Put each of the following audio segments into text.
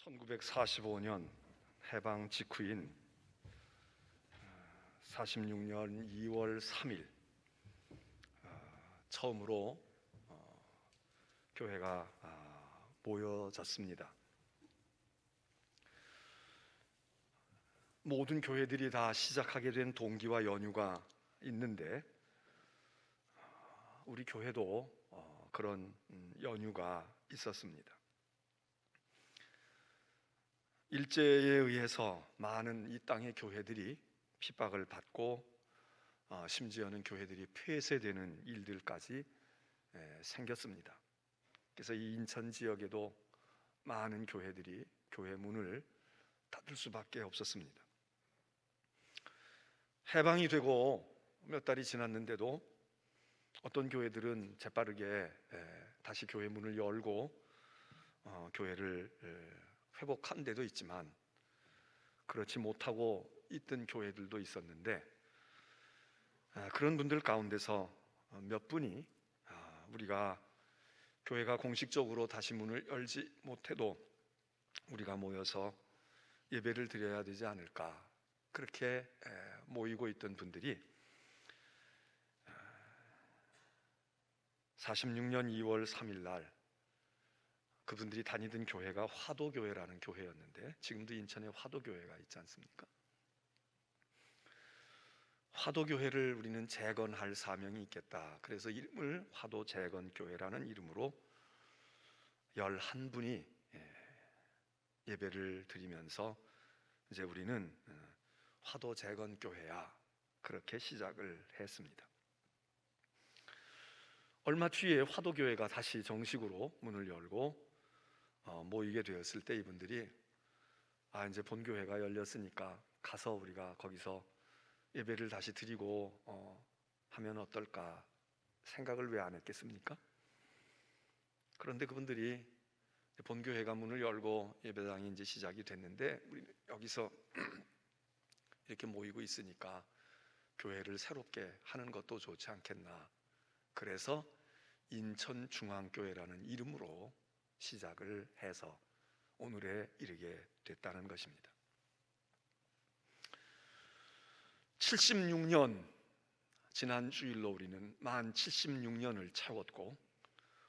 1945년 해방 직후인 46년 2월 3일 처음으로 교회가 모여졌습니다. 모든 교회들이 다 시작하게 된 동기와 연유가 있는데 우리 교회도 그런 연유가 있었습니다. 일제에 의해서 많은 이 땅의 교회들이 핍박을 받고 심지어는 교회들이 폐쇄되는 일들까지 생겼습니다. 그래서 이 인천 지역에도 많은 교회들이 교회 문을 닫을 수밖에 없었습니다. 해방이 되고 몇 달이 지났는데도 어떤 교회들은 재빠르게 다시 교회 문을 열고 교회를 회복한 데도 있지만 그렇지 못하고 있던 교회들도 있었는데 그런 분들 가운데서 몇 분이 우리가 교회가 공식적으로 다시 문을 열지 못해도 우리가 모여서 예배를 드려야 되지 않을까, 그렇게 모이고 있던 분들이 46년 2월 3일 날 그분들이 다니던 교회가 화도교회라는 교회였는데, 지금도 인천에 화도교회가 있지 않습니까? 화도교회를 우리는 재건할 사명이 있겠다. 그래서 이름을 화도재건교회라는 이름으로 11분이 예배를 드리면서 이제 우리는 화도재건교회야, 그렇게 시작을 했습니다. 얼마 뒤에 화도교회가 다시 정식으로 문을 열고 모이게 되었을 때 이분들이 이제 본교회가 열렸으니까 가서 우리가 거기서 예배를 다시 드리고 하면 어떨까 생각을 왜 안 했겠습니까? 그런데 그분들이 본교회가 문을 열고 예배당이 이제 시작이 됐는데 우리 여기서 이렇게 모이고 있으니까 교회를 새롭게 하는 것도 좋지 않겠나, 그래서 인천중앙교회라는 이름으로 시작을 해서 오늘에 이르게 됐다는 것입니다. 76년, 지난 주일로 우리는 만 76년을 채웠고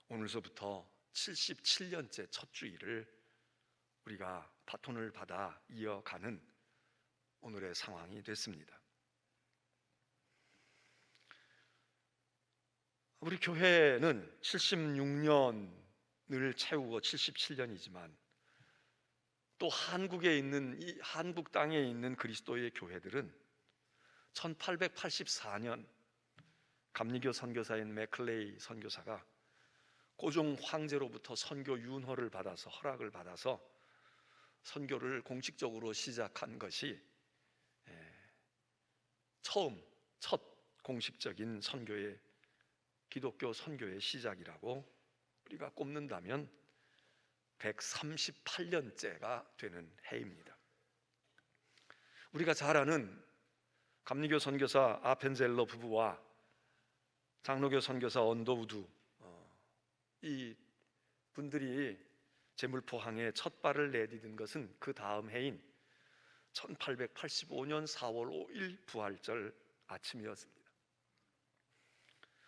오늘서부터 77년째 첫 주일을 우리가 바톤을 받아 이어가는 오늘의 상황이 됐습니다. 우리 교회는 76년을 채우고 77년이지만 또 한국에 있는 이 한국 땅에 있는 그리스도의 교회들은 1884년 감리교 선교사인 맥클레이 선교사가 고종 황제로부터 선교 윤허를 받아서 허락을 받아서 선교를 공식적으로 시작한 것이 첫 공식적인 선교의 기독교 선교의 시작이라고 우리가 꼽는다면 138년째가 되는 해입니다. 우리가 잘 아는 감리교 선교사 아펜젤러 부부와 장로교 선교사 언더우드, 이 분들이 제물포항에 첫 발을 내디딘 것은 그 다음 해인 1885년 4월 5일 부활절 아침이었습니다.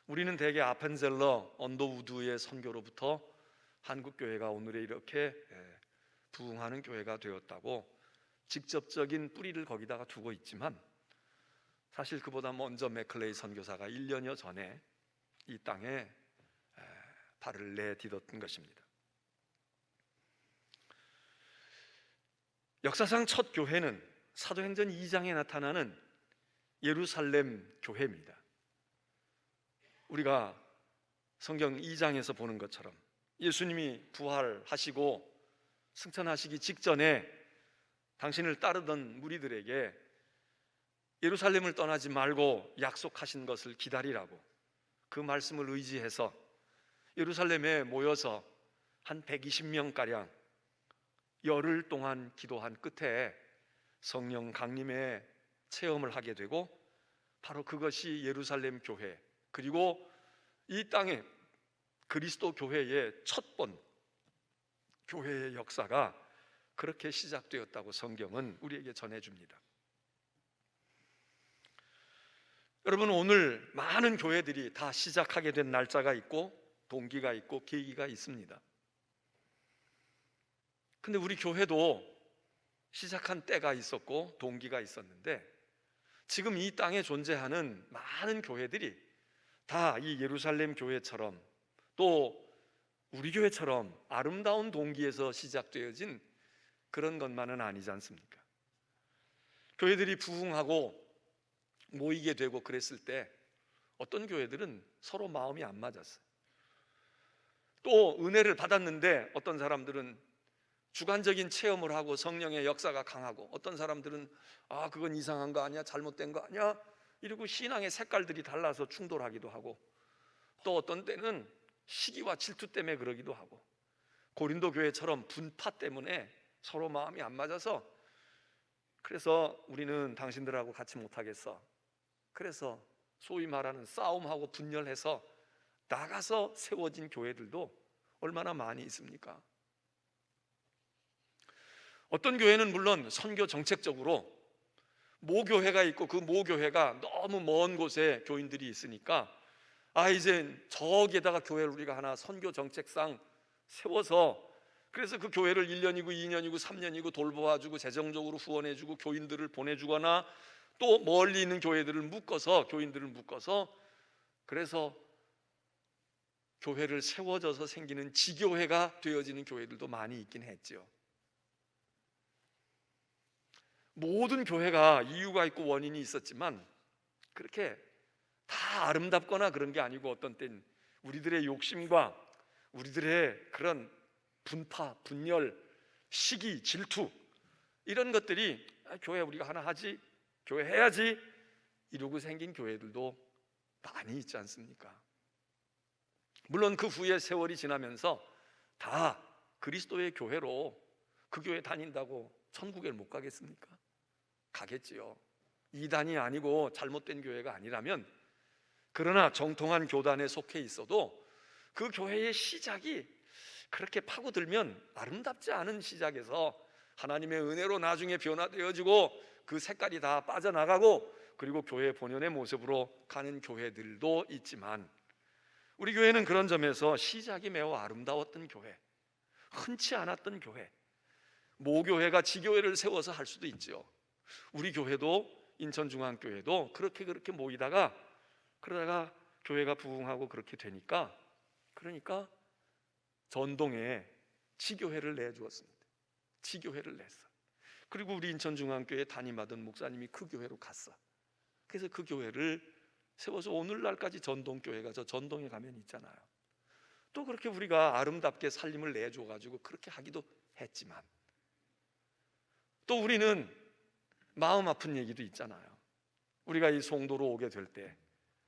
우리는 대개 아펜젤러, 언더우드의 선교로부터 한국교회가 오늘에 이렇게 부흥하는 교회가 되었다고 직접적인 뿌리를 거기다가 두고 있지만 사실 그보다 먼저 맥클레이 선교사가 1년여 전에 이 땅에 발을 내딛었던 것입니다. 역사상 첫 교회는 사도행전 2장에 나타나는 예루살렘 교회입니다. 우리가 성경 2장에서 보는 것처럼 예수님이 부활하시고 승천하시기 직전에 당신을 따르던 무리들에게 예루살렘을 떠나지 말고 약속하신 것을 기다리라고, 그 말씀을 의지해서 예루살렘에 모여서 한 120명가량 열흘 동안 기도한 끝에 성령 강림의 체험을 하게 되고, 바로 그것이 예루살렘 교회, 그리고 이 땅에 그리스도 교회의 첫 번 교회의 역사가 그렇게 시작되었다고 성경은 우리에게 전해줍니다. 여러분, 오늘 많은 교회들이 다 시작하게 된 날짜가 있고 동기가 있고 계기가 있습니다. 근데 우리 교회도 시작한 때가 있었고 동기가 있었는데, 지금 이 땅에 존재하는 많은 교회들이 다 이 예루살렘 교회처럼 또 우리 교회처럼 아름다운 동기에서 시작되어진 그런 것만은 아니지 않습니까? 교회들이 부흥하고 모이게 되고 그랬을 때 어떤 교회들은 서로 마음이 안 맞았어요. 또 은혜를 받았는데 어떤 사람들은 주관적인 체험을 하고 성령의 역사가 강하고, 어떤 사람들은 그건 이상한 거 아니야, 잘못된 거 아니야, 이러고 신앙의 색깔들이 달라서 충돌하기도 하고, 또 어떤 때는 시기와 질투 때문에 그러기도 하고, 고린도 교회처럼 분파 때문에 서로 마음이 안 맞아서 그래서 우리는 당신들하고 같이 못하겠어, 그래서 소위 말하는 싸움하고 분열해서 나가서 세워진 교회들도 얼마나 많이 있습니까? 어떤 교회는 물론 선교 정책적으로 모교회가 있고 그 모교회가 너무 먼 곳에 교인들이 있으니까 이제 저기에다가 교회를 우리가 하나 선교 정책상 세워서, 그래서 그 교회를 1년이고 2년이고 3년이고 돌보아주고 재정적으로 후원해주고 교인들을 보내주거나 또 멀리 있는 교회들을 묶어서, 교인들을 묶어서, 그래서 교회를 세워져서 생기는 지교회가 되어지는 교회들도 많이 있긴 했죠. 모든 교회가 이유가 있고 원인이 있었지만 그렇게 다 아름답거나 그런 게 아니고, 어떤 땐 우리들의 욕심과 우리들의 그런 분파, 분열, 시기, 질투, 이런 것들이 교회 우리가 하나 하지, 교회 해야지 이러고 생긴 교회들도 많이 있지 않습니까? 물론 그 후에 세월이 지나면서 다 그리스도의 교회로 그 교회 다닌다고 천국에 못 가겠습니까? 가겠지요. 이단이 아니고 잘못된 교회가 아니라면. 그러나 정통한 교단에 속해 있어도 그 교회의 시작이 그렇게 파고들면 아름답지 않은 시작에서 하나님의 은혜로 나중에 변화되어지고 그 색깔이 다 빠져나가고, 그리고 교회 본연의 모습으로 가는 교회들도 있지만, 우리 교회는 그런 점에서 시작이 매우 아름다웠던 교회, 흔치 않았던 교회, 모교회가 지교회를 세워서 할 수도 있죠. 우리 교회도, 인천중앙교회도 그렇게 모이다가 그러다가 교회가 부흥하고 그렇게 되니까, 그러니까 전동에 지교회를 내주었습니다. 지교회를 냈어. 그리고 우리 인천중앙교회 담임하던 목사님이 그 교회로 갔어. 그래서 그 교회를 세워서 오늘날까지 전동교회가 저 전동에 가면 있잖아요. 또 그렇게 우리가 아름답게 살림을 내줘가지고 그렇게 하기도 했지만, 또 우리는 마음 아픈 얘기도 있잖아요. 우리가 이 송도로 오게 될 때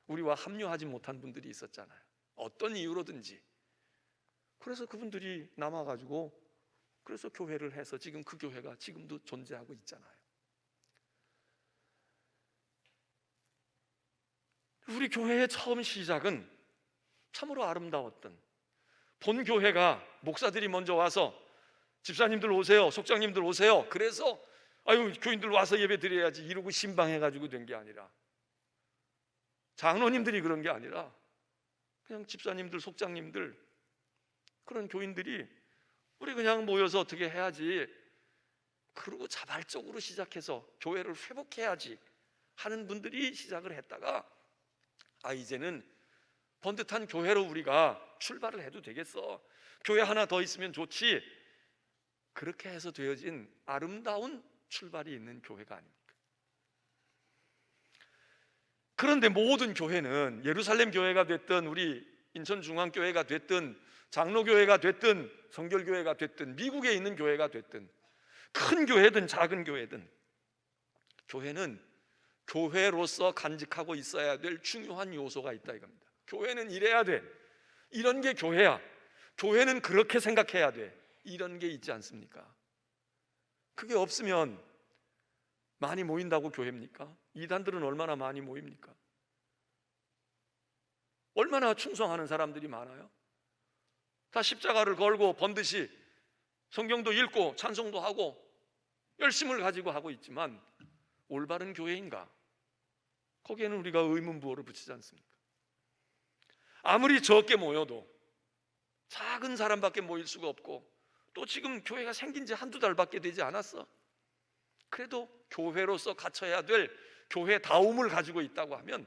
우리와 합류하지 못한 분들이 있었잖아요. 어떤 이유로든지. 그래서 그분들이 남아가지고 그래서 교회를 해서 지금 그 교회가 지금도 존재하고 있잖아요. 우리 교회의 처음 시작은 참으로 아름다웠던, 본 교회가 목사들이 먼저 와서 집사님들 오세요, 속장님들 오세요, 그래서 교인들 와서 예배 드려야지 이러고 신방해가지고 된 게 아니라, 장로님들이 그런 게 아니라 그냥 집사님들, 속장님들, 그런 교인들이 우리 그냥 모여서 어떻게 해야지, 그러고 자발적으로 시작해서 교회를 회복해야지 하는 분들이 시작을 했다가 이제는 번듯한 교회로 우리가 출발을 해도 되겠어, 교회 하나 더 있으면 좋지, 그렇게 해서 되어진 아름다운 출발이 있는 교회가 아닙니까? 그런데 모든 교회는 예루살렘 교회가 됐든 우리 인천중앙교회가 됐든 장로교회가 됐든 성결교회가 됐든 미국에 있는 교회가 됐든 큰 교회든 작은 교회든, 교회는 교회로서 간직하고 있어야 될 중요한 요소가 있다 이겁니다. 교회는 이래야 돼, 이런 게 교회야, 교회는 그렇게 생각해야 돼, 이런 게 있지 않습니까? 그게 없으면 많이 모인다고 교회입니까? 이단들은 얼마나 많이 모입니까? 얼마나 충성하는 사람들이 많아요? 다 십자가를 걸고 번듯이 성경도 읽고 찬송도 하고 열심을 가지고 하고 있지만 올바른 교회인가? 거기에는 우리가 의문부호를 붙이지 않습니까? 아무리 적게 모여도 작은 사람밖에 모일 수가 없고 또 지금 교회가 생긴 지 한두 달밖에 되지 않았어. 그래도 교회로서 갖춰야 될 교회다움을 가지고 있다고 하면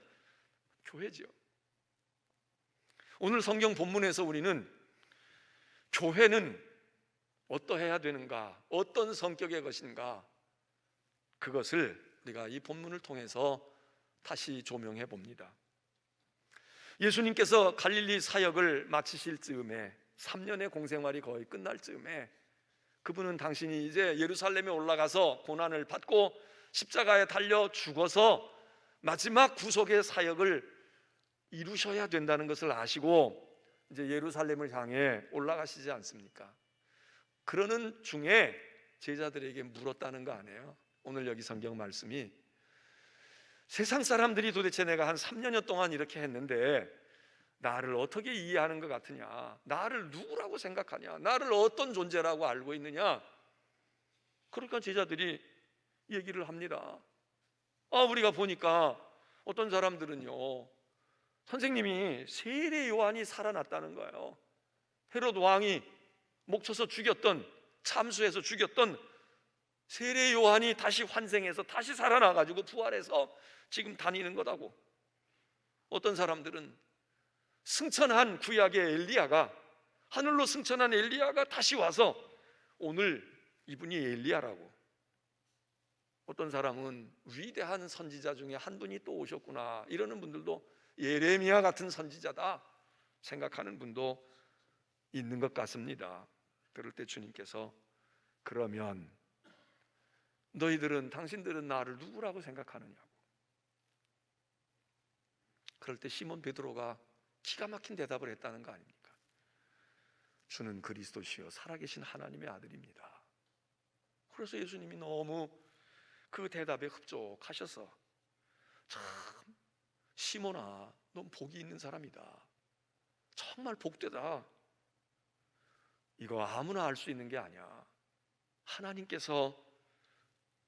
교회지요. 오늘 성경 본문에서 우리는 교회는 어떠해야 되는가, 어떤 성격의 것인가, 그것을 우리가 이 본문을 통해서 다시 조명해 봅니다. 예수님께서 갈릴리 사역을 마치실 즈음에 3년의 공생활이 거의 끝날 즈음에 그분은 당신이 이제 예루살렘에 올라가서 고난을 받고 십자가에 달려 죽어서 마지막 구속의 사역을 이루셔야 된다는 것을 아시고 이제 예루살렘을 향해 올라가시지 않습니까? 그러는 중에 제자들에게 물었다는 거 아니에요? 오늘 여기 성경 말씀이 세상 사람들이 도대체 내가 한 3년여 동안 이렇게 했는데 나를 어떻게 이해하는 것 같으냐? 나를 누구라고 생각하냐? 나를 어떤 존재라고 알고 있느냐? 그러니까 제자들이 얘기를 합니다. 우리가 보니까 어떤 사람들은요, 선생님이 세례 요한이 살아났다는 거예요. 헤롯 왕이 목쳐서 죽였던, 참수해서 죽였던 세례 요한이 다시 환생해서 다시 살아나가지고 부활해서 지금 다니는 거다고. 어떤 사람들은 승천한 구약의 엘리야가, 하늘로 승천한 엘리야가 다시 와서 오늘 이분이 엘리야라고. 어떤 사람은 위대한 선지자 중에 한 분이 또 오셨구나 이러는 분들도 예레미야 같은 선지자다 생각하는 분도 있는 것 같습니다. 그럴 때 주님께서 그러면 당신들은 나를 누구라고 생각하느냐고. 그럴 때 시몬 베드로가 기가 막힌 대답을 했다는 거 아닙니까? 주는 그리스도시요 살아계신 하나님의 아들입니다. 그래서 예수님이 너무 그 대답에 흡족하셔서 참 시몬아, 넌 복이 있는 사람이다. 정말 복되다. 이거 아무나 알 수 있는 게 아니야. 하나님께서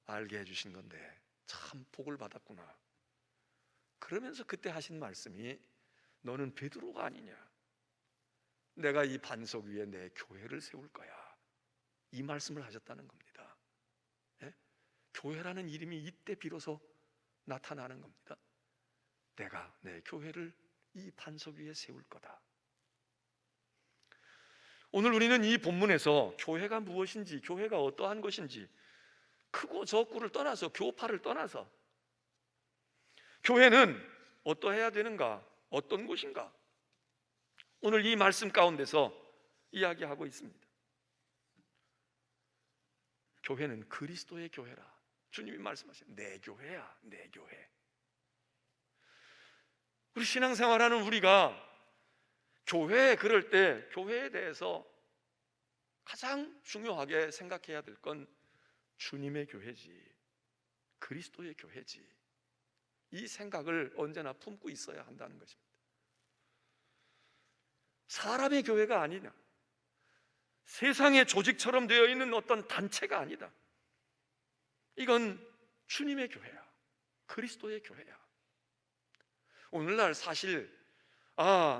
알게 해주신 건데 참 복을 받았구나. 그러면서 그때 하신 말씀이 너는 베드로가 아니냐? 내가 이 반석 위에 내 교회를 세울 거야. 이 말씀을 하셨다는 겁니다. 예? 교회라는 이름이 이때 비로소 나타나는 겁니다. 내가 내 교회를 이 반석 위에 세울 거다. 오늘 우리는 이 본문에서 교회가 무엇인지, 교회가 어떠한 것인지, 크고 적고를 떠나서, 교파를 떠나서 교회는 어떠해야 되는가, 어떤 곳인가, 오늘 이 말씀 가운데서 이야기하고 있습니다. 교회는 그리스도의 교회라. 주님이 말씀하신 내 교회야, 내 교회. 우리 신앙생활하는 우리가 교회에 그럴 때 교회에 대해서 가장 중요하게 생각해야 될 건 주님의 교회지, 그리스도의 교회지. 이 생각을 언제나 품고 있어야 한다는 것입니다. 사람의 교회가 아니냐, 세상의 조직처럼 되어 있는 어떤 단체가 아니다. 이건 주님의 교회야, 그리스도의 교회야. 오늘날 사실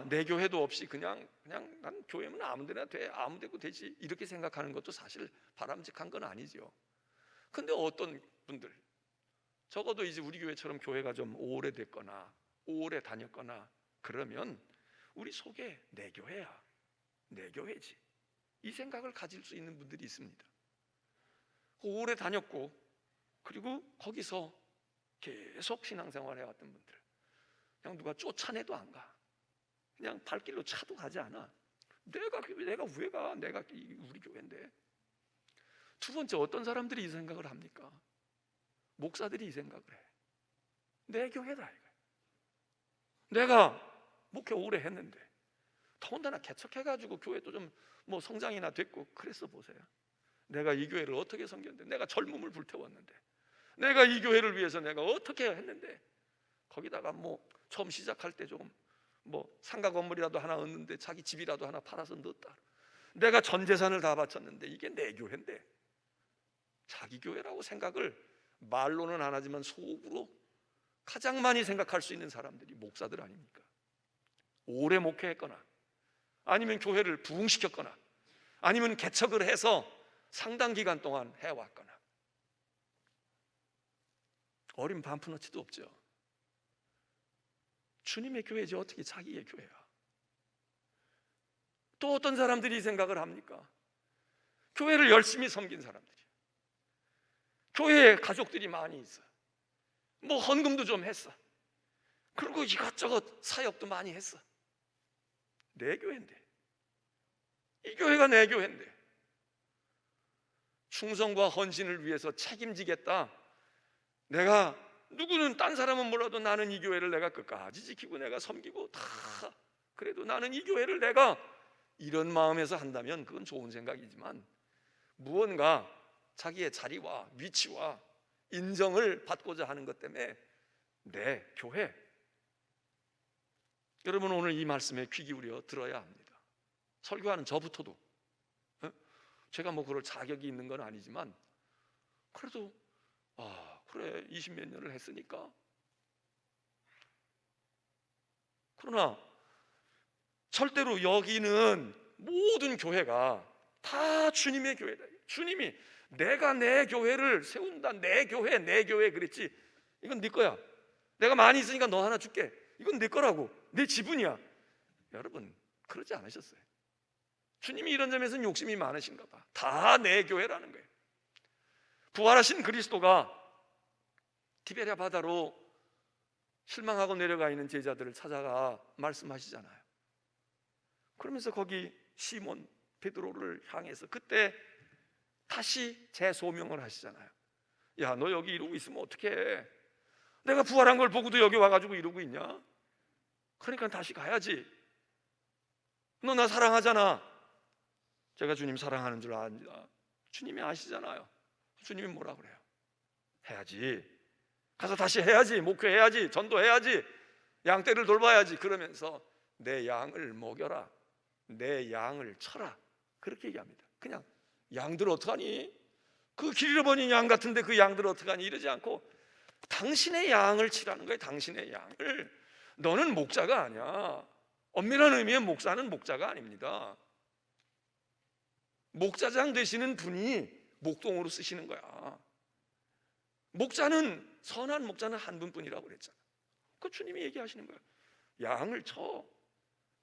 내 교회도 없이 그냥 난 교회면 아무데나 돼, 아무데고 되지 이렇게 생각하는 것도 사실 바람직한 건 아니죠. 근데 어떤 분들, 적어도 이제 우리 교회처럼 교회가 좀 오래됐거나 오래 다녔거나 그러면 우리 속에 내 교회야, 내 교회지, 이 생각을 가질 수 있는 분들이 있습니다. 오래 다녔고 그리고 거기서 계속 신앙생활 해왔던 분들, 그냥 누가 쫓아내도 안 가, 그냥 발길로 차도 가지 않아. 내가 왜 가? 내가 우리 교회인데. 두 번째, 어떤 사람들이 이 생각을 합니까? 목사들이 이 생각을 해. 내 교회다 이거야. 내가 목회 오래 했는데, 더군다나 개척해가지고 교회도 좀 뭐 성장이나 됐고 그랬어 보세요. 내가 이 교회를 어떻게 섬겼는데, 내가 젊음을 불태웠는데, 내가 이 교회를 위해서 내가 어떻게 했는데, 거기다가 뭐 처음 시작할 때 좀 뭐 상가 건물이라도 하나 얻는데 자기 집이라도 하나 팔아서 넣었다. 내가 전 재산을 다 바쳤는데 이게 내 교회인데, 자기 교회라고 생각을 말로는 안 하지만 속으로 가장 많이 생각할 수 있는 사람들이 목사들 아닙니까? 오래 목회했거나 아니면 교회를 부흥시켰거나 아니면 개척을 해서 상당 기간 동안 해왔거나. 어린 반푼어치도 없죠. 주님의 교회지 어떻게 자기의 교회야? 또 어떤 사람들이 생각을 합니까? 교회를 열심히 섬긴 사람들이, 교회에 가족들이 많이 있어, 뭐 헌금도 좀 했어, 그리고 이것저것 사역도 많이 했어. 내 교회인데, 이 교회가 내 교회인데, 충성과 헌신을 위해서 책임지겠다. 내가, 누구는 딴 사람은 몰라도 나는 이 교회를 내가 끝까지 지키고 내가 섬기고 다, 그래도 나는 이 교회를 내가, 이런 마음에서 한다면 그건 좋은 생각이지만, 무언가 자기의 자리와 위치와 인정을 받고자 하는 것 때문에 내 교회. 여러분, 오늘 이 말씀에 귀 기울여 들어야 합니다. 설교하는 저부터도, 제가 뭐 그럴 자격이 있는 건 아니지만, 그래도 그래 20몇 년을 했으니까. 그러나 절대로 여기는 모든 교회가 다 주님의 교회다. 주님이 내가 내 교회를 세운다. 내 교회 그랬지. 이건 네 거야. 내가 많이 있으니까 너 하나 줄게. 이건 네 거라고. 내 지분이야. 여러분, 그러지 않으셨어요. 주님이 이런 점에서는 욕심이 많으신가 봐. 다 내 교회라는 거예요. 부활하신 그리스도가 티베리아 바다로 실망하고 내려가 있는 제자들을 찾아가 말씀하시잖아요. 그러면서 거기 시몬 베드로를 향해서 그때 다시 재소명을 하시잖아요. 야, 너 여기 이러고 있으면 어떡해? 내가 부활한 걸 보고도 여기 와가지고 이러고 있냐? 그러니까 다시 가야지. 너 나 사랑하잖아. 제가 주님 사랑하는 줄 압니다. 주님이 아시잖아요. 주님이 뭐라 그래요? 해야지. 가서 다시 해야지. 목회해야지. 전도해야지. 양떼를 돌봐야지. 그러면서 내 양을 먹여라. 내 양을 쳐라. 그렇게 얘기합니다. 그냥 양들 어떡하니? 그 길 잃어버린 양 같은데 그 양들 어떡하니? 이러지 않고 당신의 양을 치라는 거예요. 당신의 양을. 너는 목자가 아니야. 엄밀한 의미의 목사는 목자가 아닙니다. 목자장 되시는 분이 목동으로 쓰시는 거야. 목자는, 선한 목자는 한 분뿐이라고 그랬잖아. 그 주님이 얘기하시는 거야. 양을 쳐.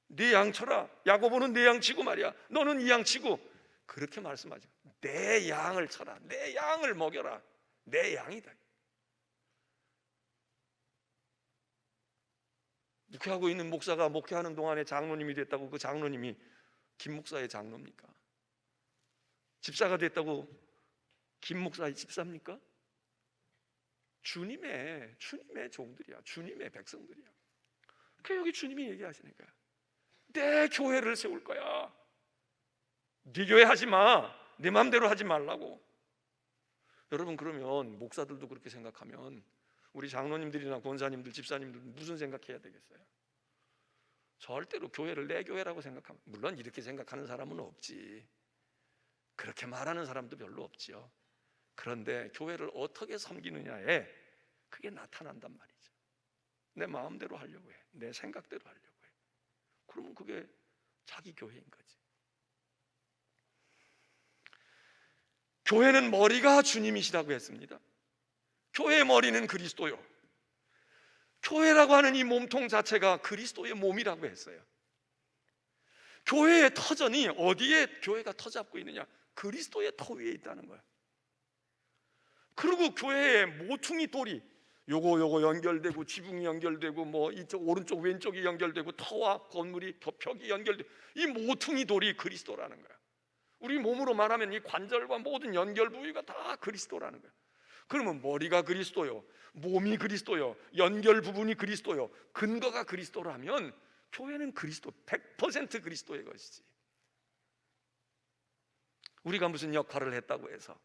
네 양 쳐라. 야고보는 내 양 치고 말이야. 너는 이 양 치고. 그렇게 말씀하죠. 내 양을 쳐라. 내 양을 먹여라. 내 양이다. 목회하고 있는 목사가 목회하는 동안에 장로님이 됐다고 그 장로님이 김 목사의 장로입니까? 집사가 됐다고 김 목사의 집사입니까? 주님의 종들이야. 주님의 백성들이야. 그 여기 주님이 얘기하시는 거야. 내 교회를 세울 거야. 네 교회 하지 마. 내 마음대로 하지 말라고. 여러분, 그러면 목사들도 그렇게 생각하면 우리 장로님들이나 권사님들, 집사님들 무슨 생각해야 되겠어요? 절대로 교회를 내 교회라고 생각하면, 물론 이렇게 생각하는 사람은 없지. 그렇게 말하는 사람도 별로 없지요. 그런데 교회를 어떻게 섬기느냐에 그게 나타난단 말이죠. 내 마음대로 하려고 해. 내 생각대로 하려고 해. 그러면 그게 자기 교회인 거지. 교회는 머리가 주님이시라고 했습니다. 교회의 머리는 그리스도요. 교회라고 하는 이 몸통 자체가 그리스도의 몸이라고 했어요. 교회의 터전이 어디에 교회가 터잡고 있느냐? 그리스도의 터 위에 있다는 거예요. 그리고 교회의 모퉁이 돌이 요거 연결되고, 지붕이 연결되고, 뭐 이쪽 오른쪽 왼쪽이 연결되고, 터와 건물이 벽이 연결되고, 이 모퉁이 돌이 그리스도라는 거야. 우리 몸으로 말하면 이 관절과 모든 연결 부위가 다 그리스도라는 거야. 그러면 머리가 그리스도요, 몸이 그리스도요, 연결 부분이 그리스도요, 근거가 그리스도라면 교회는 그리스도, 100% 그리스도의 것이지. 우리가 무슨 역할을 했다고 해서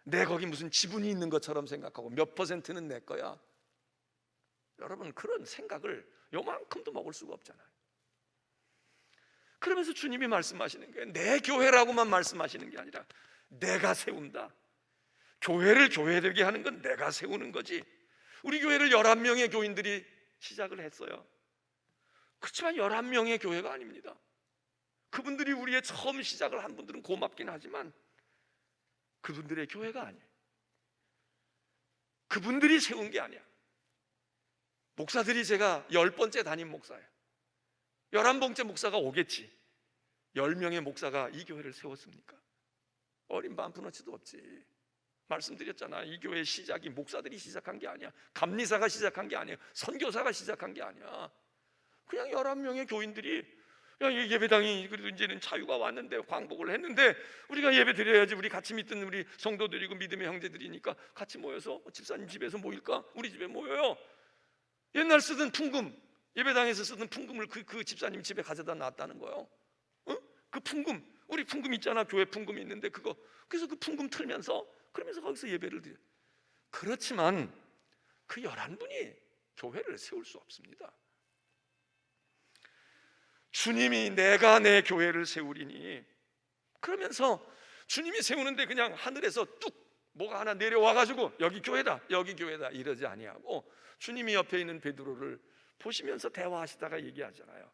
내 거기 무슨 지분이 있는 것처럼 생각하고 몇 %는 내 거야. 여러분, 그런 생각을 요만큼도 먹을 수가 없잖아요. 그러면서 주님이 말씀하시는 거예요. 내 교회라고만 말씀하시는 게 아니라 내가 세운다. 교회를 교회되게 하는 건 내가 세우는 거지. 우리 교회를 11명의 교인들이 시작을 했어요. 그렇지만 11명의 교회가 아닙니다. 그분들이 우리의 처음 시작을 한 분들은 고맙긴 하지만 그분들의 교회가 아니에요. 그분들이 세운 게 아니야. 목사들이 제가 10번째 담임 목사예요. 11번째 목사가 오겠지. 10명의 목사가 이 교회를 세웠습니까? 어린 반푼어치도 없지. 말씀드렸잖아. 이 교회의 시작이 목사들이 시작한 게 아니야. 감리사가 시작한 게 아니야. 선교사가 시작한 게 아니야. 그냥 11명의 교인들이 야, 이 예배당이 그래도 이제는 자유가 왔는데 광복을 했는데 우리가 예배 드려야지. 우리 같이 믿던 우리 성도들이고 믿음의 형제들이니까 같이 모여서 집사님 집에서 모일까? 우리 집에 모여요. 옛날 쓰던 풍금, 예배당에서 쓰던 풍금을 그 집사님 집에 가져다 놨다는 거예요. 그 풍금, 우리 풍금 있잖아. 교회 풍금이 있는데 그거, 그래서 그 풍금 틀면서 그러면서 거기서 예배를 드려. 그렇지만 그 11분이 교회를 세울 수 없습니다. 주님이 내가 내 교회를 세우리니, 그러면서 주님이 세우는데 그냥 하늘에서 뚝 뭐가 하나 내려와가지고 여기 교회다 여기 교회다 이러지 아니하고, 주님이 옆에 있는 베드로를 보시면서 대화하시다가 얘기하잖아요.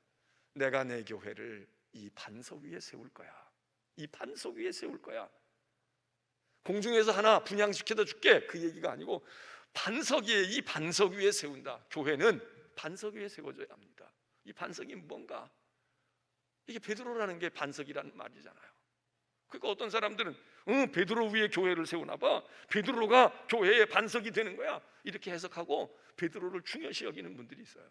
내가 내 교회를 이 반석 위에 세울 거야. 이 반석 위에 세울 거야. 공중에서 하나 분양시켜다 줄게, 그 얘기가 아니고 반석 위에, 이 반석 위에 세운다. 교회는 반석 위에 세워져야 합니다. 이 반석이 뭔가? 이게 베드로라는 게 반석이라는 말이잖아요. 그러니까 어떤 사람들은 베드로 위에 교회를 세우나 봐. 베드로가 교회의 반석이 되는 거야. 이렇게 해석하고 베드로를 중요시 여기는 분들이 있어요.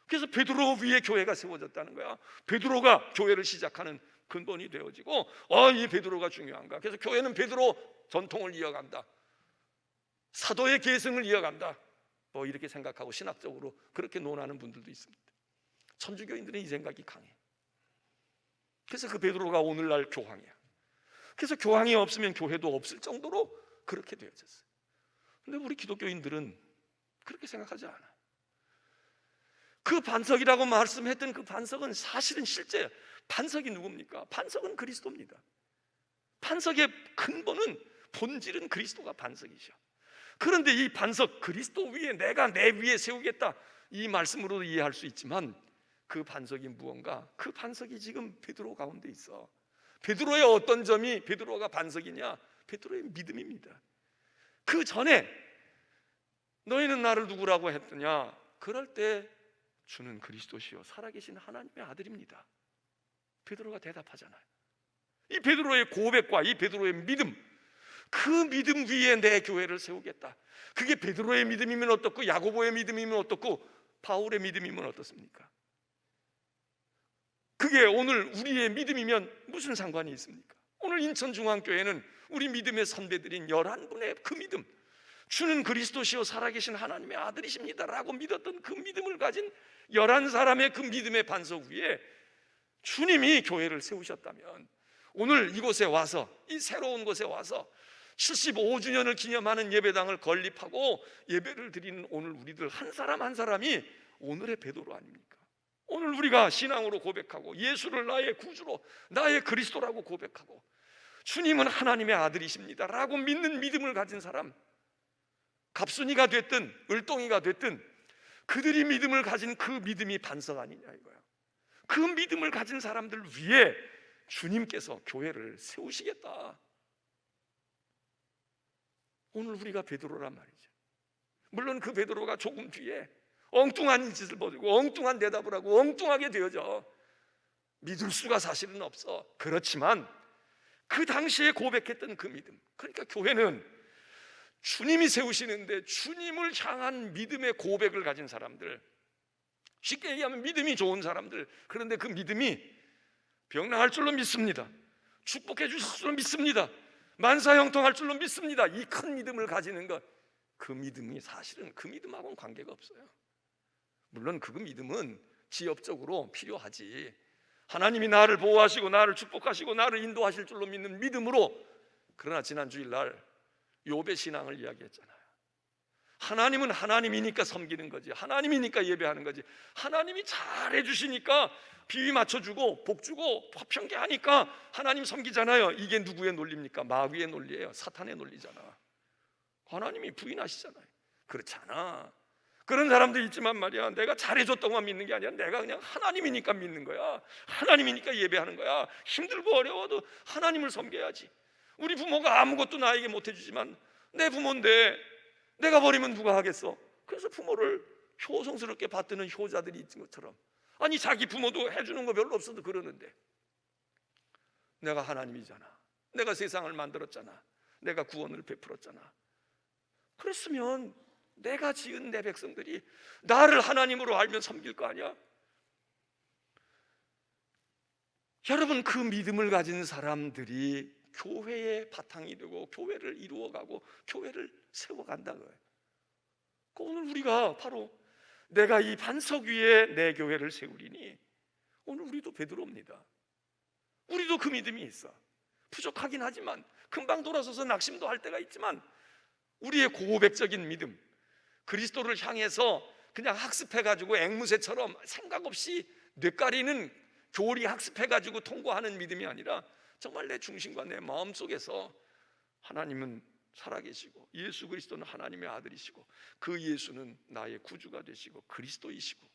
그래서 베드로 위에 교회가 세워졌다는 거야. 베드로가 교회를 시작하는 근본이 되어지고, 이 베드로가 중요한가? 그래서 교회는 베드로 전통을 이어간다. 사도의 계승을 이어간다. 뭐 이렇게 생각하고 신학적으로 그렇게 논하는 분들도 있습니다. 천주교인들은 이 생각이 강해. 그래서 그 베드로가 오늘날 교황이야. 그래서 교황이 없으면 교회도 없을 정도로 그렇게 되어졌어요. 근데 우리 기독교인들은 그렇게 생각하지 않아. 그 반석이라고 말씀했던 그 반석은 사실은 실제 반석이 누굽니까? 반석은 그리스도입니다. 반석의 근본은, 본질은 그리스도가 반석이죠. 그런데 이 반석 그리스도 위에 내가 내 위에 세우겠다, 이 말씀으로도 이해할 수 있지만 그 반석이 무언가? 그 반석이 지금 베드로 가운데 있어. 베드로의 어떤 점이 베드로가 반석이냐? 베드로의 믿음입니다. 그 전에 너희는 나를 누구라고 했더냐? 그럴 때 주는 그리스도시요 살아계신 하나님의 아들입니다. 베드로가 대답하잖아요. 이 베드로의 고백과 이 베드로의 믿음, 그 믿음 위에 내 교회를 세우겠다. 그게 베드로의 믿음이면 어떻고, 야고보의 믿음이면 어떻고, 바울의 믿음이면 어떻습니까? 그게 오늘 우리의 믿음이면 무슨 상관이 있습니까? 오늘 인천중앙교회는 우리 믿음의 선배들인 11분의 그 믿음, 주는 그리스도시요 살아계신 하나님의 아들이십니다 라고 믿었던 그 믿음을 가진 11사람의 그 믿음의 반석 위에 주님이 교회를 세우셨다면, 오늘 이곳에 와서, 이 새로운 곳에 와서 75주년을 기념하는 예배당을 건립하고 예배를 드리는 오늘 우리들 한 사람 한 사람이 오늘의 베드로 아닙니까? 오늘 우리가 신앙으로 고백하고 예수를 나의 구주로, 나의 그리스도라고 고백하고 주님은 하나님의 아들이십니다 라고 믿는 믿음을 가진 사람, 갑순이가 됐든 을동이가 됐든 그들이 믿음을 가진 그 믿음이 반석 아니냐 이거야. 그 믿음을 가진 사람들 위에 주님께서 교회를 세우시겠다. 오늘 우리가 베드로란 말이죠. 물론 그 베드로가 조금 뒤에 엉뚱한 짓을 벌이고 엉뚱한 대답을 하고 엉뚱하게 되어져. 믿을 수가 사실은 없어. 그렇지만 그 당시에 고백했던 그 믿음, 그러니까 교회는 주님이 세우시는데 주님을 향한 믿음의 고백을 가진 사람들, 쉽게 얘기하면 믿음이 좋은 사람들, 그런데 그 믿음이 병 나을 줄로 믿습니다, 축복해 주실 줄로 믿습니다, 만사형통할 줄로 믿습니다, 이 큰 믿음을 가지는 것, 그 믿음이 사실은 그 믿음하고는 관계가 없어요. 물론 그 믿음은 지엽적으로 필요하지. 하나님이 나를 보호하시고 나를 축복하시고 나를 인도하실 줄로 믿는 믿음으로. 그러나 지난 주일날 욥의 신앙을 이야기했잖아요. 하나님은 하나님이니까 섬기는 거지, 하나님이니까 예배하는 거지. 하나님이 잘해 주시니까 비위 맞춰주고 복 주고 화평케 하니까 하나님 섬기잖아요. 이게 누구의 논리입니까? 마귀의 논리예요. 사탄의 논리잖아. 하나님이 부인하시잖아요. 그렇잖아. 그런 사람도 있지만 말이야, 내가 잘해줬다고만 믿는 게 아니라 내가 그냥 하나님이니까 믿는 거야. 하나님이니까 예배하는 거야. 힘들고 어려워도 하나님을 섬겨야지. 우리 부모가 아무것도 나에게 못 해주지만 내 부모인데 내가 버리면 누가 하겠어? 그래서 부모를 효성스럽게 받드는 효자들이 있는 것처럼, 아니 자기 부모도 해주는 거 별로 없어도 그러는데, 내가 하나님이잖아, 내가 세상을 만들었잖아, 내가 구원을 베풀었잖아. 그랬으면 내가 지은 내 백성들이 나를 하나님으로 알면 섬길 거 아니야? 여러분, 그 믿음을 가진 사람들이 교회의 바탕이 되고 교회를 이루어가고 교회를 세워간다고요. 오늘 우리가 바로 내가 이 반석 위에 내 교회를 세우리니, 오늘 우리도 베드로입니다. 우리도 그 믿음이 있어. 부족하긴 하지만, 금방 돌아서서 낙심도 할 때가 있지만, 우리의 고백적인 믿음, 그리스도를 향해서 그냥 학습해가지고 앵무새처럼 생각 없이 뇌까리는 교리 학습해가지고 통과하는 믿음이 아니라 정말 내 중심과 내 마음속에서 하나님은 살아계시고 예수 그리스도는 하나님의 아들이시고 그 예수는 나의 구주가 되시고 그리스도이시고,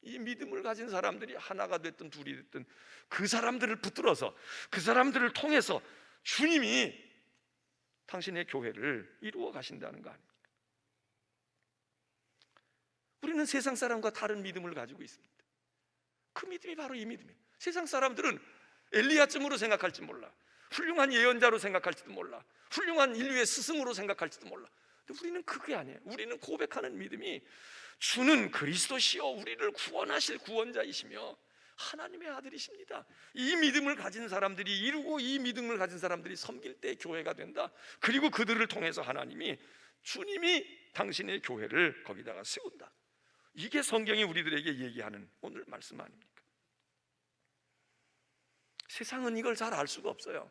이 믿음을 가진 사람들이 하나가 됐든 둘이 됐든 그 사람들을 붙들어서 그 사람들을 통해서 주님이 당신의 교회를 이루어 가신다는 거 아닙니까? 우리는 세상 사람과 다른 믿음을 가지고 있습니다. 그 믿음이 바로 이 믿음이에요. 세상 사람들은 엘리야쯤으로 생각할지 몰라, 훌륭한 예언자로 생각할지도 몰라, 훌륭한 인류의 스승으로 생각할지도 몰라. 근데 우리는 그게 아니에요. 우리는 고백하는 믿음이 주는 그리스도시요 우리를 구원하실 구원자이시며 하나님의 아들이십니다. 이 믿음을 가진 사람들이 이루고 이 믿음을 가진 사람들이 섬길 때 교회가 된다. 그리고 그들을 통해서 주님이 당신의 교회를 거기다가 세운다. 이게 성경이 우리들에게 얘기하는 오늘 말씀 아닙니까? 세상은 이걸 잘 알 수가 없어요.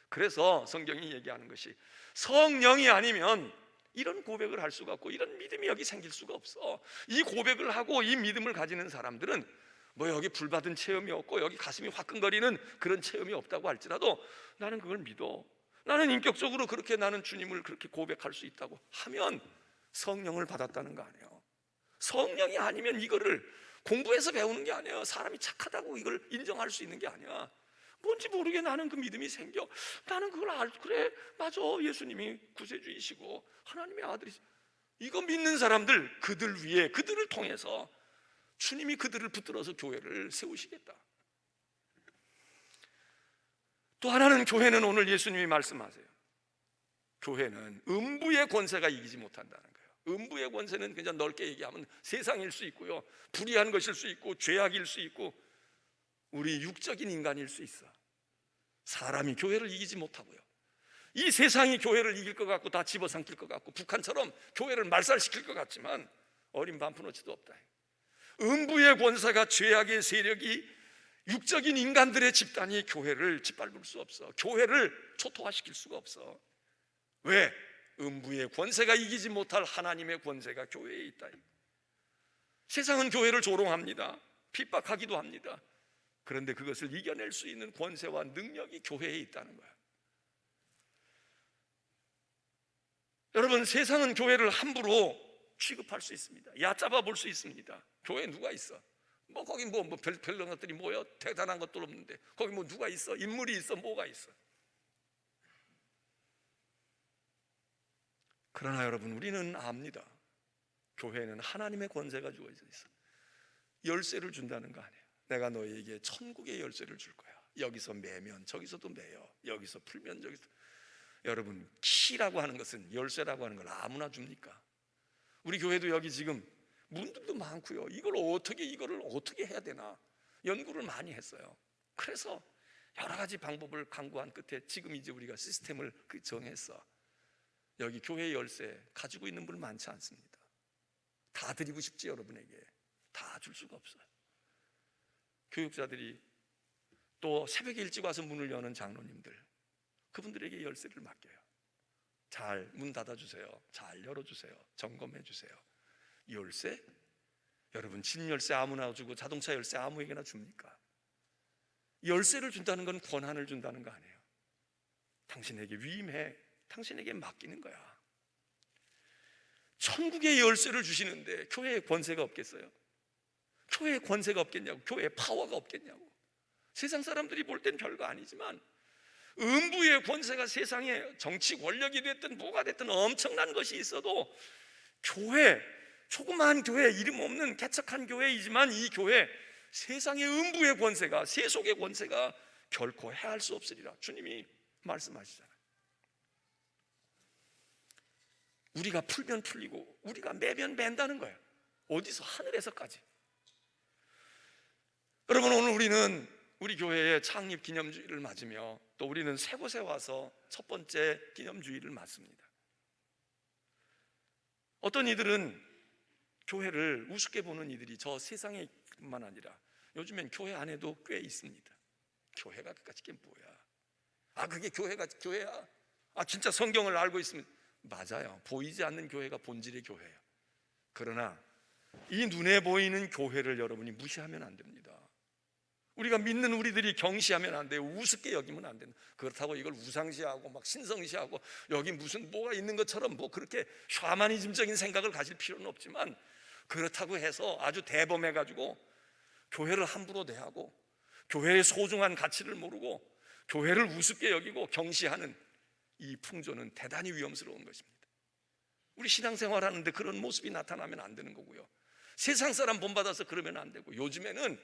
그래서 성경이 얘기하는 것이, 성령이 아니면 이런 고백을 할 수가 없고 이런 믿음이 여기 생길 수가 없어. 이 고백을 하고 이 믿음을 가지는 사람들은 뭐 여기 불받은 체험이 없고 여기 가슴이 화끈거리는 그런 체험이 없다고 할지라도 나는 그걸 믿어. 나는 인격적으로 그렇게 나는 주님을 그렇게 고백할 수 있다고 하면 성령을 받았다는 거 아니에요. 성령이 아니면 이거를 공부해서 배우는 게 아니에요. 사람이 착하다고 이걸 인정할 수 있는 게 아니야. 뭔지 모르게 나는 그 믿음이 생겨. 나는 그걸 그래, 맞아, 예수님이 구세주이시고 하나님의 아들이시. 이거 믿는 사람들, 그들 위에, 그들을 통해서 주님이 그들을 붙들어서 교회를 세우시겠다. 또 하나는, 교회는 오늘 예수님이 말씀하세요. 교회는 음부의 권세가 이기지 못한다는 거예요. 음부의 권세는 그냥 넓게 얘기하면 세상일 수 있고요, 불의한 것일 수 있고 죄악일 수 있고 우리 육적인 인간일 수 있어. 사람이 교회를 이기지 못하고요, 이 세상이 교회를 이길 것 같고 다 집어삼킬 것 같고 북한처럼 교회를 말살시킬 것 같지만 어린 반푼어치도 없다. 음부의 권세가, 죄악의 세력이, 육적인 인간들의 집단이 교회를 짓밟을 수 없어. 교회를 초토화시킬 수가 없어. 왜? 음부의 권세가 이기지 못할 하나님의 권세가 교회에 있다. 세상은 교회를 조롱합니다. 핍박하기도 합니다. 그런데 그것을 이겨낼 수 있는 권세와 능력이 교회에 있다는 거야. 여러분, 세상은 교회를 함부로 취급할 수 있습니다. 얕잡아 볼 수 있습니다. 교회에 누가 있어? 뭐 거기 별난 것들이 뭐요? 대단한 것들 없는데 거기 뭐 누가 있어? 인물이 있어? 뭐가 있어? 그러나 여러분, 우리는 압니다. 교회는 하나님의 권세가 주어져 있어. 열쇠를 준다는 거 아니에요. 내가 너희에게 천국의 열쇠를 줄 거야. 여기서 매면 저기서도 매요. 여기서 풀면 저기서. 여러분, 키라고 하는 것은, 열쇠라고 하는 걸 아무나 줍니까? 우리 교회도 여기 지금 문들도 많고요. 이거를 어떻게 해야 되나 연구를 많이 했어요. 그래서 여러 가지 방법을 강구한 끝에 지금 이제 우리가 시스템을 정했어. 여기 교회 열쇠 가지고 있는 분 많지 않습니다. 다 드리고 싶지, 여러분에게. 다 줄 수가 없어요. 교육자들이, 또 새벽에 일찍 와서 문을 여는 장로님들, 그분들에게 열쇠를 맡겨요. 잘 문 닫아주세요. 잘 열어주세요. 점검해주세요. 열쇠? 여러분, 집 열쇠 아무나 주고 자동차 열쇠 아무에게나 줍니까? 열쇠를 준다는 건 권한을 준다는 거 아니에요. 당신에게 위임해, 당신에게 맡기는 거야. 천국의 열쇠를 주시는데 교회에 권세가 없겠어요? 교회에 권세가 없겠냐고, 교회에 파워가 없겠냐고. 세상 사람들이 볼 땐 별거 아니지만 음부의 권세가 세상에 정치 권력이 됐든 뭐가 됐든 엄청난 것이 있어도 교회, 조그마한 교회, 이름 없는 개척한 교회이지만 이 교회, 세상의 음부의 권세가, 세속의 권세가 결코 해할 수 없으리라 주님이 말씀하시잖아요. 우리가 풀면 풀리고 우리가 매면 맨다는 거예요. 어디서? 하늘에서까지. 여러분, 오늘 우리는 우리 교회의 창립 기념주일을 맞으며 또 우리는 새 곳에 와서 첫 번째 기념주일을 맞습니다. 어떤 이들은 교회를 우습게 보는 이들이 저 세상에뿐만 아니라 요즘엔 교회 안에도 꽤 있습니다. 교회가 그까짓 게 뭐야? 아, 그게 교회가 교회야? 아, 진짜 성경을 알고 있으면 맞아요. 보이지 않는 교회가 본질의 교회예요. 그러나 이 눈에 보이는 교회를 여러분이 무시하면 안 됩니다. 우리가 믿는 우리들이 경시하면 안 돼요. 우습게 여기면 안 된다. 그렇다고 이걸 우상시하고 막 신성시하고 여기 무슨 뭐가 있는 것처럼 뭐 그렇게 샤머니즘적인 생각을 가질 필요는 없지만, 그렇다고 해서 아주 대범해가지고 교회를 함부로 대하고 교회의 소중한 가치를 모르고 교회를 우습게 여기고 경시하는 이 풍조는 대단히 위험스러운 것입니다. 우리 신앙생활하는데 그런 모습이 나타나면 안 되는 거고요. 세상 사람 본받아서 그러면 안 되고, 요즘에는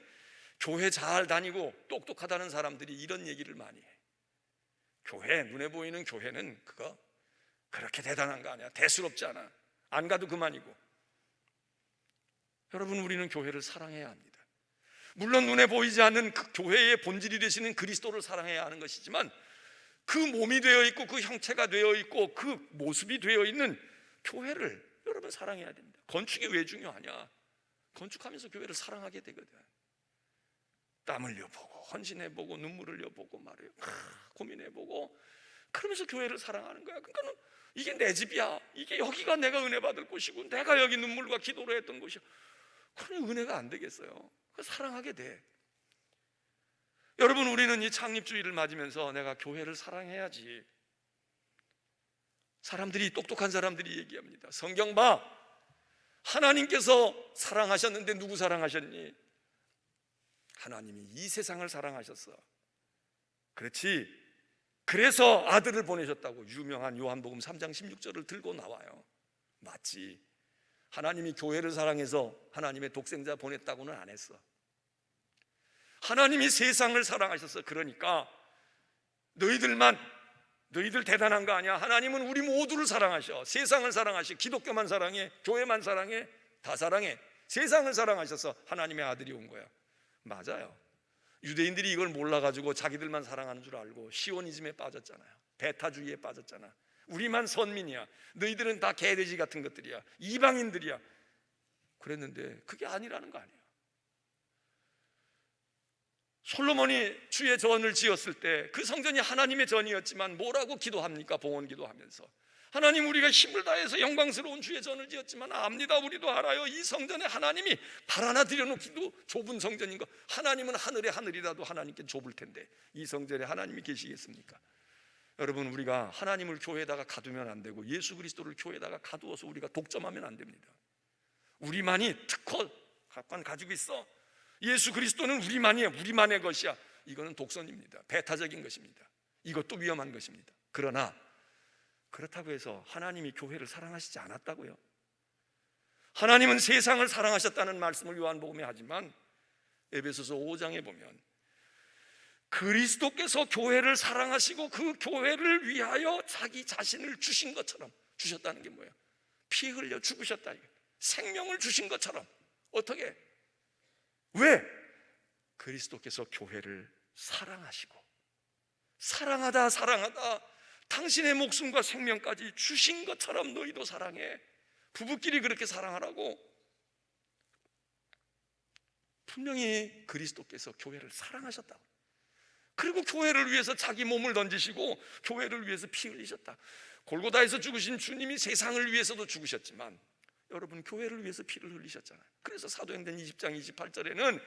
교회 잘 다니고 똑똑하다는 사람들이 이런 얘기를 많이 해. 교회, 눈에 보이는 교회는 그거 그렇게 대단한 거 아니야. 대수롭지 않아. 안 가도 그만이고. 여러분, 우리는 교회를 사랑해야 합니다. 물론 눈에 보이지 않는 그 교회의 본질이 되시는 그리스도를 사랑해야 하는 것이지만, 그 몸이 되어 있고 그 형체가 되어 있고 그 모습이 되어 있는 교회를 여러분 사랑해야 됩니다. 건축이 왜 중요하냐? 건축하면서 교회를 사랑하게 되거든. 땀 흘려보고 헌신해보고 눈물 흘려보고 말이에요. 고민해보고 그러면서 교회를 사랑하는 거야. 그러니까 이게 내 집이야. 이게 여기가 내가 은혜 받을 곳이고 내가 여기 눈물과 기도로 했던 곳이야. 그러니 은혜가 안 되겠어요. 사랑하게 돼. 여러분, 우리는 이 창립주의를 맞으면서 내가 교회를 사랑해야지. 사람들이, 똑똑한 사람들이 얘기합니다. 성경 봐. 하나님께서 사랑하셨는데 누구 사랑하셨니? 하나님이 이 세상을 사랑하셨어. 그렇지. 그래서 아들을 보내셨다고 유명한 요한복음 3장 16절을 들고 나와요. 맞지. 하나님이 교회를 사랑해서 하나님의 독생자 보냈다고는 안 했어. 하나님이 세상을 사랑하셨어. 그러니까 너희들 대단한 거 아니야. 하나님은 우리 모두를 사랑하셔. 세상을 사랑하셔. 기독교만 사랑해, 교회만 사랑해, 다 사랑해. 세상을 사랑하셔서 하나님의 아들이 온 거야. 맞아요. 유대인들이 이걸 몰라가지고 자기들만 사랑하는 줄 알고 시오니즘에 빠졌잖아요. 배타주의에 빠졌잖아. 우리만 선민이야. 너희들은 다 개돼지 같은 것들이야. 이방인들이야. 그랬는데 그게 아니라는 거 아니에요. 솔로몬이 주의 전을 지었을 때 그 성전이 하나님의 전이었지만 뭐라고 기도합니까? 봉헌 기도하면서 하나님, 우리가 힘을 다해서 영광스러운 주의 전을 지었지만 압니다. 우리도 알아요. 이 성전에 하나님이 발 하나 들여놓기도 좁은 성전인 거. 하나님은 하늘의 하늘이라도 하나님께 좁을 텐데 이 성전에 하나님이 계시겠습니까? 여러분, 우리가 하나님을 교회에다가 가두면 안 되고 예수 그리스도를 교회에다가 가두어서 우리가 독점하면 안 됩니다. 우리만이 특권만 가지고 있어. 예수 그리스도는 우리만이에요. 우리만의 것이야. 이거는 독선입니다. 배타적인 것입니다. 이것도 위험한 것입니다. 그러나 그렇다고 해서 하나님이 교회를 사랑하시지 않았다고요? 하나님은 세상을 사랑하셨다는 말씀을 요한복음에 하지만 에베소서 5장에 보면 그리스도께서 교회를 사랑하시고 그 교회를 위하여 자기 자신을 주신 것처럼, 주셨다는 게 뭐예요? 피 흘려 죽으셨다. 생명을 주신 것처럼. 어떻게? 왜? 그리스도께서 교회를 사랑하시고 사랑하다 당신의 목숨과 생명까지 주신 것처럼 너희도 사랑해. 부부끼리 그렇게 사랑하라고. 분명히 그리스도께서 교회를 사랑하셨다고. 그리고 교회를 위해서 자기 몸을 던지시고 교회를 위해서 피 흘리셨다. 골고다에서 죽으신 주님이 세상을 위해서도 죽으셨지만 여러분 교회를 위해서 피를 흘리셨잖아요. 그래서 사도행전 20장 28절에는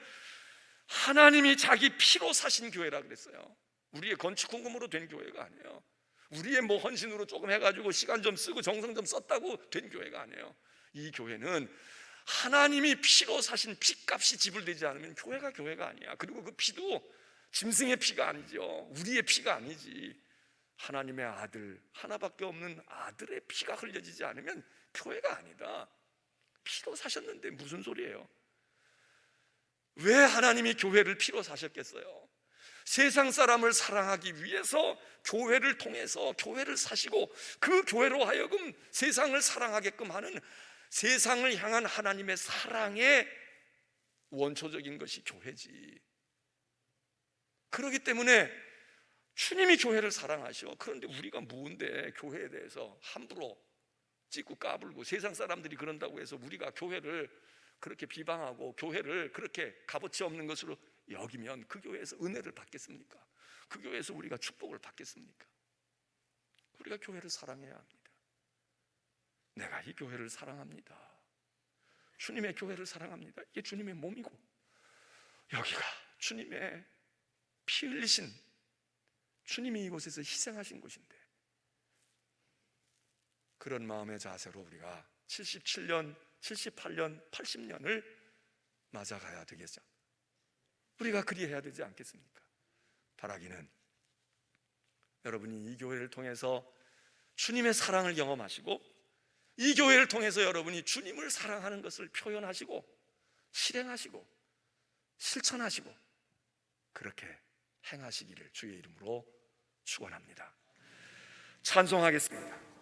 하나님이 자기 피로 사신 교회라 그랬어요. 우리의 건축헌금으로 된 교회가 아니에요. 우리의 뭐 헌신으로 조금 해가지고 시간 좀 쓰고 정성 좀 썼다고 된 교회가 아니에요. 이 교회는 하나님이 피로 사신 피값이 지불되지 않으면 교회가 아니야. 그리고 그 피도 짐승의 피가 아니죠. 우리의 피가 아니지. 하나님의 아들, 하나밖에 없는 아들의 피가 흘려지지 않으면 교회가 아니다. 피로 사셨는데 무슨 소리예요? 왜 하나님이 교회를 피로 사셨겠어요? 세상 사람을 사랑하기 위해서 교회를 통해서 교회를 사시고 그 교회로 하여금 세상을 사랑하게끔 하는, 세상을 향한 하나님의 사랑의 원초적인 것이 교회지. 그렇기 때문에 주님이 교회를 사랑하셔. 그런데 우리가 무언데 교회에 대해서 함부로 찍고 까불고, 세상 사람들이 그런다고 해서 우리가 교회를 그렇게 비방하고 교회를 그렇게 값어치 없는 것으로 여기면 그 교회에서 은혜를 받겠습니까? 그 교회에서 우리가 축복을 받겠습니까? 우리가 교회를 사랑해야 합니다. 내가 이 교회를 사랑합니다. 주님의 교회를 사랑합니다. 이게 주님의 몸이고 여기가 주님의 피 흘리신, 주님이 이곳에서 희생하신 곳인데, 그런 마음의 자세로 우리가 77년, 78년, 80년을 맞아가야 되겠죠. 우리가 그리해야 되지 않겠습니까? 바라기는 여러분이 이 교회를 통해서 주님의 사랑을 경험하시고, 이 교회를 통해서 여러분이 주님을 사랑하는 것을 표현하시고 실행하시고 실천하시고 그렇게 행하시기를 주의 이름으로 축원합니다. 찬송하겠습니다.